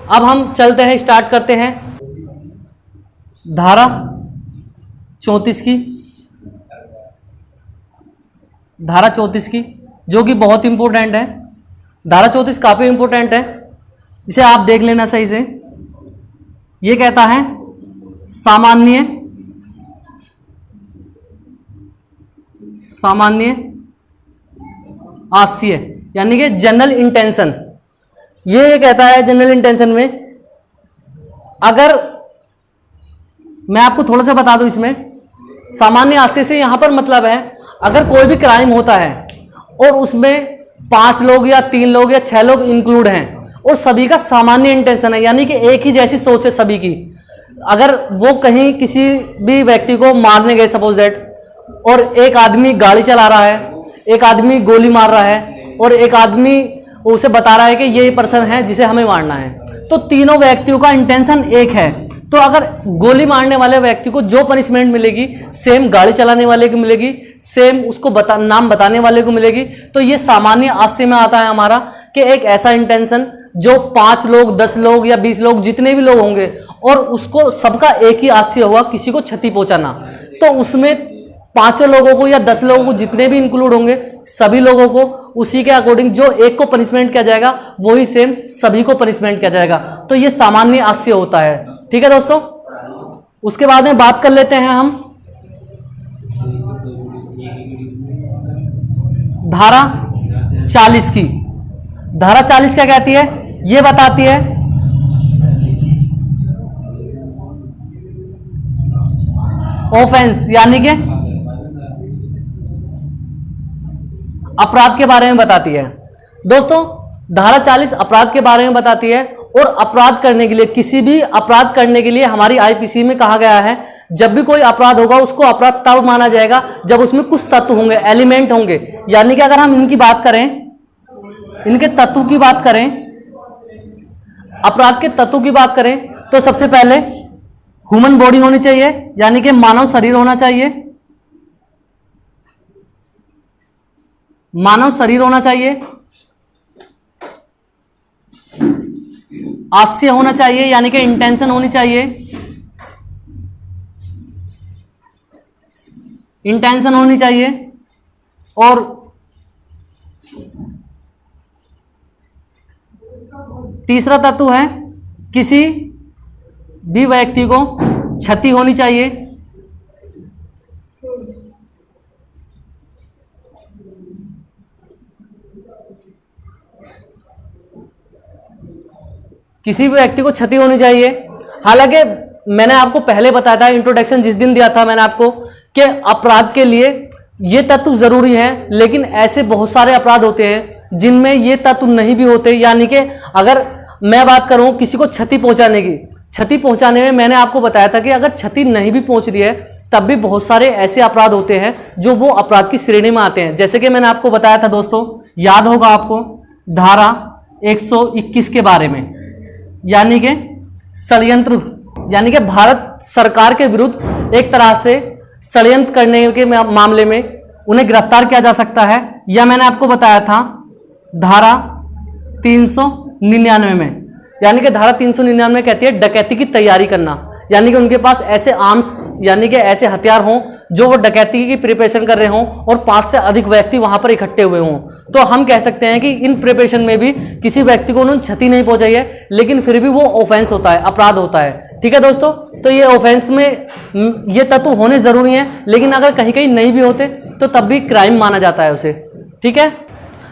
अब हम चलते हैं, स्टार्ट करते हैं धारा 34 की, धारा 34 की, जो कि बहुत इंपॉर्टेंट है। धारा 34 काफी इंपॉर्टेंट है, इसे आप देख लेना सही से। ये कहता है सामान्य आशय, यानी कि जनरल इंटेंशन। ये कहता है जनरल इंटेंशन में, अगर मैं आपको थोड़ा सा बता दूं, इसमें सामान्य आशय से यहां पर मतलब है, अगर कोई भी क्राइम होता है और उसमें 5 लोग या 3 लोग या 6 लोग इंक्लूड हैं और सभी का सामान्य इंटेंशन है, यानी कि एक ही जैसी सोच है सभी की। अगर वो कहीं किसी भी व्यक्ति को मारने गए सपोज दैट, और एक आदमी गाड़ी चला रहा है, एक आदमी गोली मार रहा है और एक आदमी उसे बता रहा है कि ये पर्सन है जिसे हमें मारना है, तो तीनों व्यक्तियों का इंटेंशन एक है। तो अगर गोली मारने वाले व्यक्ति को जो पनिशमेंट मिलेगी सेम गाड़ी चलाने वाले को मिलेगी, सेम उसको नाम बताने वाले को मिलेगी। तो ये सामान्य आशय में आता है हमारा कि एक ऐसा इंटेंशन जो 5 लोग 10 लोग या 20 लोग जितने भी लोग होंगे और उसको सबका एक ही आशय हुआ किसी को क्षति पहुंचाना, तो उसमें 5 लोगों को या 10 लोगों को जितने भी इंक्लूड होंगे सभी लोगों को उसी के अकॉर्डिंग जो एक को पनिशमेंट किया जाएगा वही सेम सभी को पनिशमेंट किया जाएगा। तो ये सामान्य आशय होता है। ठीक है दोस्तों, उसके बाद में बात कर लेते हैं हम धारा 40 की। धारा 40 क्या कहती है? ये बताती है ऑफेंस, यानी कि अपराध के बारे में बताती है। दोस्तों धारा 40 अपराध के बारे में बताती है, और अपराध करने के लिए, किसी भी अपराध करने के लिए हमारी आईपीसी में कहा गया है, जब भी कोई अपराध होगा उसको अपराध तब माना जाएगा जब उसमें कुछ तत्व होंगे, एलिमेंट होंगे। यानी कि अगर हम इनकी बात करें, इनके तत्व की बात करें, अपराध के तत्व की बात करें, तो सबसे पहले ह्यूमन बॉडी होनी चाहिए, यानी कि मानव शरीर होना चाहिए, मानव शरीर होना चाहिए, आशय होना चाहिए, यानी कि इंटेंशन होनी चाहिए, इंटेंशन होनी चाहिए, और तीसरा तत्व है किसी भी व्यक्ति को क्षति होनी चाहिए, किसी भी व्यक्ति को क्षति होनी चाहिए। हालांकि मैंने आपको पहले बताया था, इंट्रोडक्शन जिस दिन दिया था मैंने आपको, कि अपराध के लिए ये तत्व जरूरी है, लेकिन ऐसे बहुत सारे अपराध होते हैं जिनमें ये तत्व नहीं भी होते। यानी कि अगर मैं बात करूं किसी को क्षति पहुंचाने की, क्षति पहुंचाने में मैंने आपको बताया था कि अगर क्षति नहीं भी पहुंच रही है तब भी बहुत सारे ऐसे अपराध होते हैं जो वो अपराध की श्रेणी में आते हैं। जैसे कि मैंने आपको बताया था दोस्तों, याद होगा आपको धारा 121 के बारे में, यानी कि षड्यंत्र, यानी कि भारत सरकार के विरुद्ध एक तरह से षड्यंत्र करने के मामले में उन्हें गिरफ्तार किया जा सकता है। यह मैंने आपको बताया था धारा 399 में, यानी कि धारा 399 कहती है डकैती की तैयारी करना, यानी कि उनके पास ऐसे आर्म्स, यानी कि ऐसे हथियार हों जो वो डकैती की प्रिपरेशन कर रहे हों और 5 से अधिक व्यक्ति वहां पर इकट्ठे हुए हों। तो हम कह सकते हैं कि इन प्रिपरेशन में भी किसी व्यक्ति को उन्होंने क्षति नहीं पहुंचाई है, लेकिन फिर भी वो ऑफेंस होता है, अपराध होता है। ठीक है दोस्तों, तो ये ऑफेंस में ये तत्व होने जरूरी है, लेकिन अगर कहीं कहीं नहीं भी होते तो तब भी क्राइम माना जाता है उसे। ठीक है,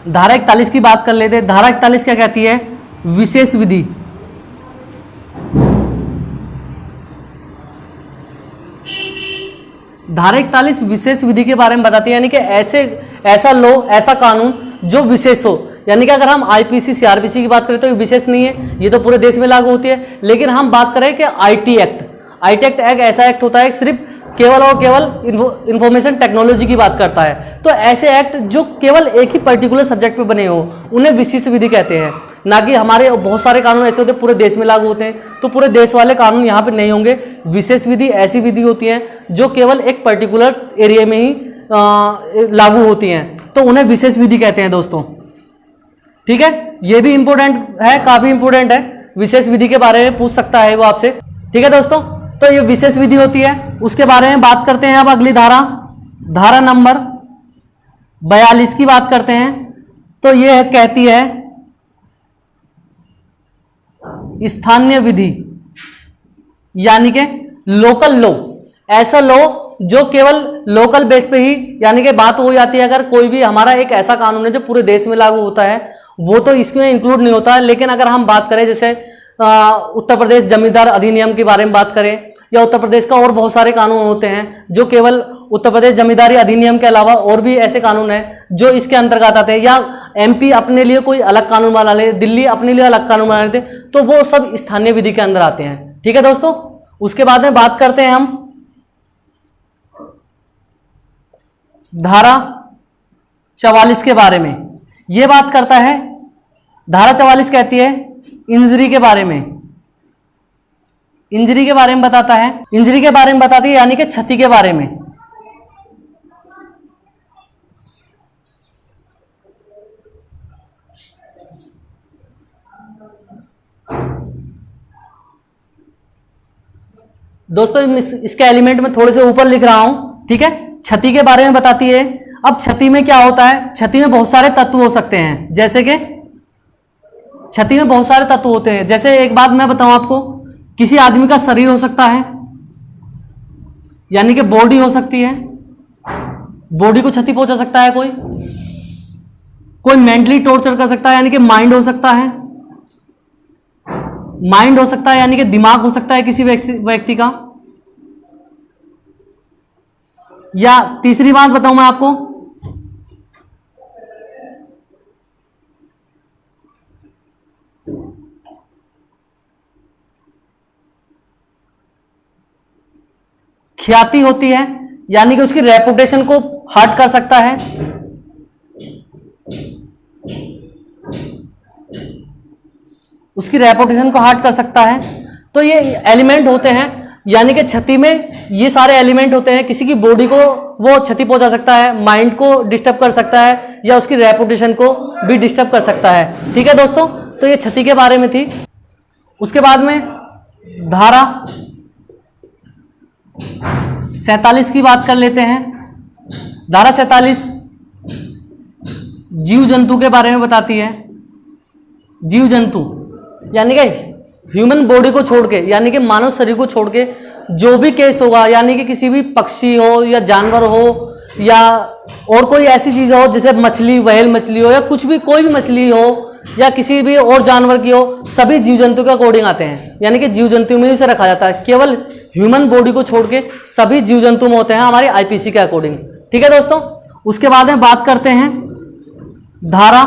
धारा 41 की बात कर लेते हैं। धारा 41 क्या कहती है? विशेष विधि। धारा 41 विशेष विधि के बारे में बताती है, यानी कि ऐसा लॉ, ऐसा कानून जो विशेष हो। यानी कि अगर हम आईपीसी सीआरपीसी की बात करें तो ये विशेष नहीं है, ये तो पूरे देश में लागू होती है। लेकिन हम बात करें कि आईटी एक्ट, आईटी एक्ट एक ऐसा एक्ट होता है सिर्फ केवल और केवल इंफॉर्मेशन टेक्नोलॉजी की बात करता है। तो ऐसे एक्ट जो केवल एक ही पर्टिकुलर सब्जेक्ट पे बने हो उन्हें विशेष विधि कहते हैं। ना कि हमारे बहुत सारे कानून ऐसे होते हैं पूरे देश में लागू होते हैं, तो पूरे देश वाले कानून यहाँ पे नहीं होंगे। विशेष विधि ऐसी विधि होती है जो केवल एक पर्टिकुलर एरिया में ही लागू होती हैं, तो उन्हें विशेष विधि कहते हैं दोस्तों। ठीक है, ये भी इंपॉर्टेंट है, काफी इंपॉर्टेंट है। विशेष विधि के बारे में पूछ सकता है वो आपसे। ठीक है दोस्तों, तो ये विशेष विधि होती है, उसके बारे में बात करते हैं। अब अगली धारा, धारा नंबर 42 की बात करते हैं। तो ये कहती है स्थानीय विधि, यानी कि लोकल लॉ, ऐसा लॉ जो केवल लोकल बेस पे ही, यानी कि बात हो जाती है अगर कोई भी हमारा एक ऐसा कानून है जो पूरे देश में लागू होता है, वो तो इसमें इंक्लूड नहीं होता। लेकिन अगर हम बात करें जैसे उत्तर प्रदेश जमींदार अधिनियम के बारे में बात करें, या उत्तर प्रदेश का और बहुत सारे कानून होते हैं जो केवल उत्तर प्रदेश जमींदारी अधिनियम के अलावा और भी ऐसे कानून हैं जो इसके अंतर्गत आते हैं, या एमपी अपने लिए कोई अलग कानून बना ले, दिल्ली अपने लिए अलग कानून बना लेते, तो वो सब स्थानीय विधि के अंदर आते हैं। ठीक है दोस्तों, उसके बाद में बात करते हैं हम धारा 44 के बारे में। यह बात करता है, धारा 44 कहती है इंजरी के बारे में, इंजरी के बारे में बताता है, इंजरी के बारे में बताती है, यानी कि क्षति के बारे में। दोस्तों इसके एलिमेंट में थोड़े से ऊपर लिख रहा हूं, ठीक है। क्षति के बारे में बताती है। अब क्षति में क्या होता है, क्षति में बहुत सारे तत्व हो सकते हैं, जैसे कि क्षति में बहुत सारे तत्व होते हैं। जैसे एक बात मैं बताऊं आपको, किसी आदमी का शरीर हो सकता है, यानी कि बॉडी हो सकती है, बॉडी को क्षति पहुंचा सकता है कोई मेंटली टॉर्चर कर सकता है, यानी कि माइंड हो सकता है, माइंड हो सकता है यानी कि दिमाग हो सकता है किसी व्यक्ति का। या तीसरी बात बताऊं मैं आपको, ख्याति होती है, यानी कि उसकी रेपुटेशन को हर्ट कर सकता है। उसकी रेपुटेशन को हर्ट कर सकता है। तो ये एलिमेंट होते हैं, यानी कि क्षति में ये सारे एलिमेंट होते हैं। किसी की बॉडी को वो क्षति पहुंचा सकता है, माइंड को डिस्टर्ब कर सकता है, या उसकी रेपुटेशन को भी डिस्टर्ब कर सकता है। ठीक है दोस्तों, तो ये क्षति के बारे में थी। उसके बाद में धारा 47 की बात कर लेते हैं। धारा 47 जीव जंतु के बारे में बताती है। जीव जंतु यानी कि ह्यूमन बॉडी को छोड़ के, यानी कि मानव शरीर को छोड़ के जो भी केस होगा, यानी कि किसी भी पक्षी हो या जानवर हो या और कोई ऐसी चीज हो, जैसे मछली, व्हेल मछली हो, या कुछ भी कोई भी मछली हो, या किसी भी और जानवर की हो, सभी जीव जंतु के अकॉर्डिंग आते हैं। यानी कि जीव जंतु में उसे रखा जाता है। केवल ह्यूमन बॉडी को छोड़ के सभी जीव जंतु में होते हैं हमारे आईपीसी के अकॉर्डिंग। ठीक है दोस्तों, उसके बाद में बात करते हैं धारा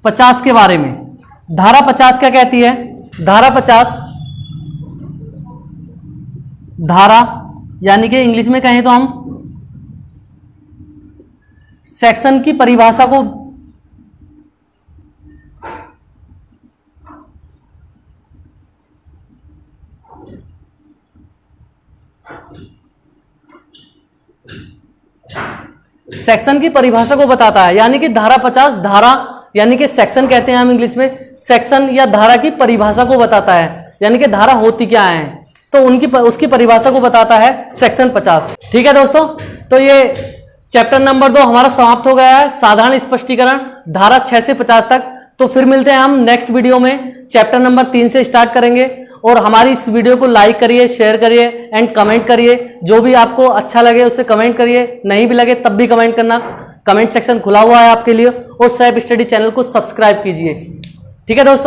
50 के बारे में। धारा 50 क्या कहती है? धारा 50 धारा यानी कि इंग्लिश में कहें तो हम सेक्शन की परिभाषा को सेक्शन की परिभाषा को बताता है। यानी कि धारा 50 धारा यानी कि सेक्शन कहते हैं हम इंग्लिश में, सेक्शन या धारा की परिभाषा को बताता है। यानी कि धारा होती क्या है, तो उसकी परिभाषा को बताता है सेक्शन 50। ठीक है दोस्तों, तो ये चैप्टर नंबर 2 हमारा समाप्त हो गया है, साधारण स्पष्टीकरण धारा 6 से 50 तक। तो फिर मिलते हैं हम नेक्स्ट वीडियो में, चैप्टर नंबर 3 से स्टार्ट करेंगे। और हमारी इस वीडियो को लाइक करिए, शेयर करिए एंड कमेंट करिए। जो भी आपको अच्छा लगे उससे कमेंट करिए, नहीं भी लगे तब भी कमेंट करना। कमेंट सेक्शन खुला हुआ है आपके लिए। और सेल्फ स्टडी चैनल को सब्सक्राइब कीजिए। ठीक है दोस्तों।